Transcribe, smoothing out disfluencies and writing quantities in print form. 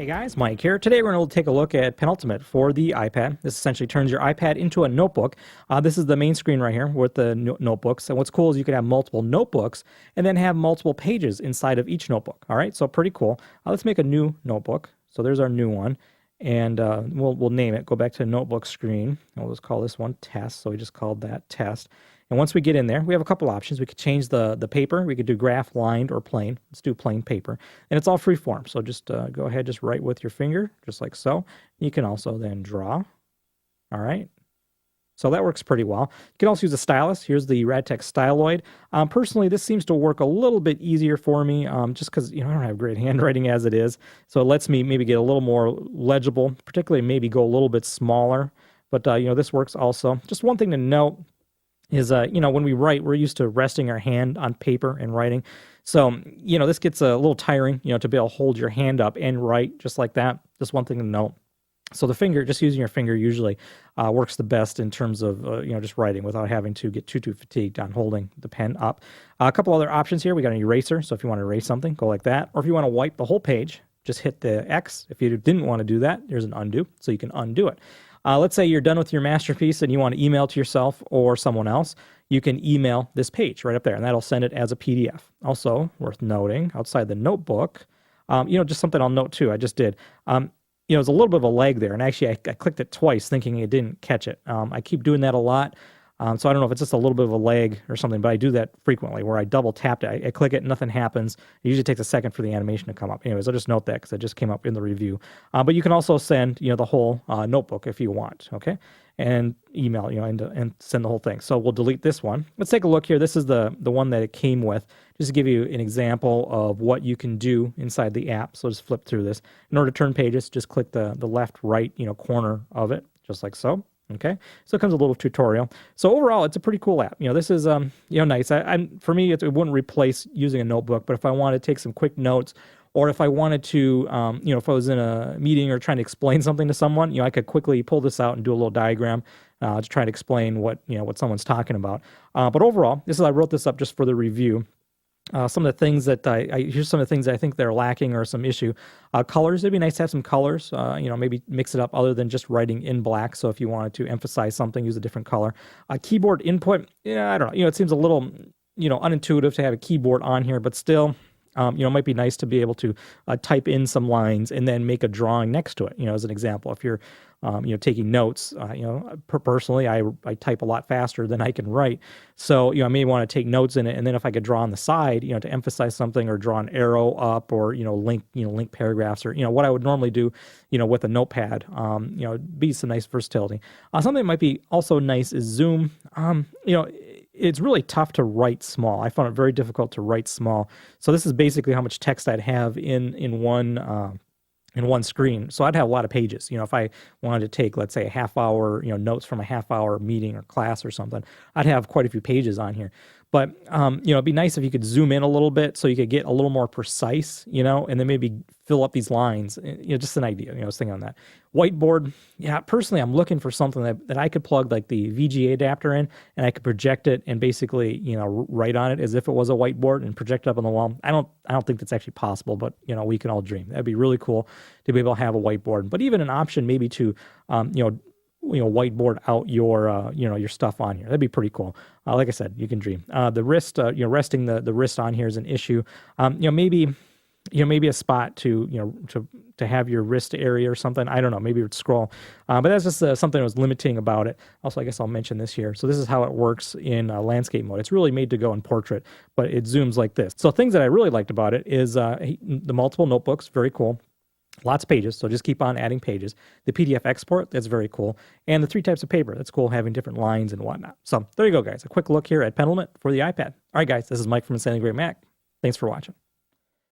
Hey guys, Mike here. Today we're going to take a look at Penultimate for the iPad. This essentially turns your iPad into a notebook. This is the main screen right here with the notebooks. And what's cool is you can have multiple notebooks and then have multiple pages inside of each notebook. All right, so pretty cool. Let's make a new notebook. So there's our new one. And we'll name it. Go back to notebook screen. And we'll just call this one test. So we just called that test. And once we get in there, we have a couple options. We could change the paper. We could do graph, lined, or plain. Let's do plain paper. And it's all free form. So just go ahead, just write with your finger, just like so. You can also then draw. All right. So that works pretty well. You can also use a stylus. Here's the Radtex Styloid. Personally, this seems to work a little bit easier for me just because I don't have great handwriting as it is. So it lets me maybe get a little more legible, particularly maybe go a little bit smaller. But, this works also. Just one thing to note is, when we write, we're used to resting our hand on paper and writing. So, this gets a little tiring, to be able to hold your hand up and write just like that. Just one thing to note. So the finger, just using your finger usually works the best in terms of, just writing without having to get too fatigued on holding the pen up. A couple other options here. We got an eraser. So if you want to erase something, go like that. Or if you want to wipe the whole page, just hit the X. If you didn't want to do that, there's an undo. So you can undo it. Let's say you're done with your masterpiece and you want to email to yourself or someone else. You can email this page right up there, and that'll send it as a PDF. Also worth noting, outside the notebook, just something I'll note too. I just did. There's a little bit of a lag there, and actually I clicked it twice thinking it didn't catch it. I keep doing that a lot, so I don't know if it's just a little bit of a lag or something, but I do that frequently where I double tapped it. I click it, nothing happens. It usually takes a second for the animation to come up. Anyways, I'll just note that because it just came up in the review. But you can also send, the whole notebook if you want, okay? And email, and send the whole thing. So we'll delete this one. Let's take a look here. This is the one that it came with, just to give you an example of what you can do inside the app. So just flip through this. In order to turn pages, just click the left, right, corner of it, just like so. Okay, so it comes a little tutorial. So overall, it's a pretty cool app. This is nice. For me, it wouldn't replace using a notebook, but if I want to take some quick notes, or if I wanted to, if I was in a meeting or trying to explain something to someone, I could quickly pull this out and do a little diagram to try to explain what someone's talking about. But overall, I wrote this up just for the review. Some of the things that here's some of the things that I think they're lacking or some issue. Colors, it'd be nice to have some colors, maybe mix it up other than just writing in black. So if you wanted to emphasize something, use a different color. Keyboard input, I don't know, it seems a little, unintuitive to have a keyboard on here, but still, it might be nice to be able to type in some lines and then make a drawing next to it, as an example. If you're, taking notes, personally, I type a lot faster than I can write. So, I may want to take notes in it. And then if I could draw on the side, to emphasize something or draw an arrow up or, link paragraphs or, what I would normally do, with a notepad, be some nice versatility. Something that might be also nice is Zoom. It's really tough to write small. I found it very difficult to write small. So this is basically how much text I'd have in one screen. So I'd have a lot of pages. If I wanted to take, let's say, a half hour, notes from a half hour meeting or class or something, I'd have quite a few pages on here. But, it'd be nice if you could zoom in a little bit so you could get a little more precise, and then maybe fill up these lines, just an idea, I was thinking on that. Whiteboard, yeah, personally, I'm looking for something that I could plug like the VGA adapter in and I could project it and basically, write on it as if it was a whiteboard and project it up on the wall. I don't think that's actually possible, but, we can all dream. That'd be really cool to be able to have a whiteboard, but even an option maybe to, whiteboard out your stuff on here. That'd be pretty cool. Like I said, you can dream. The wrist, resting the wrist on here is an issue. Maybe a spot to have your wrist area or something. I don't know. Maybe it's scroll. But that's just something that was limiting about it. Also, I guess I'll mention this here. So this is how it works in landscape mode. It's really made to go in portrait, but it zooms like this. So things that I really liked about it is the multiple notebooks. Very cool. Lots of pages, so just keep on adding pages. The PDF export, that's very cool. And the 3 types of paper, that's cool, having different lines and whatnot. So there you go, guys. A quick look here at Penultimate for the iPad. All right, guys, this is Mike from Insanely Great Mac. Thanks for watching.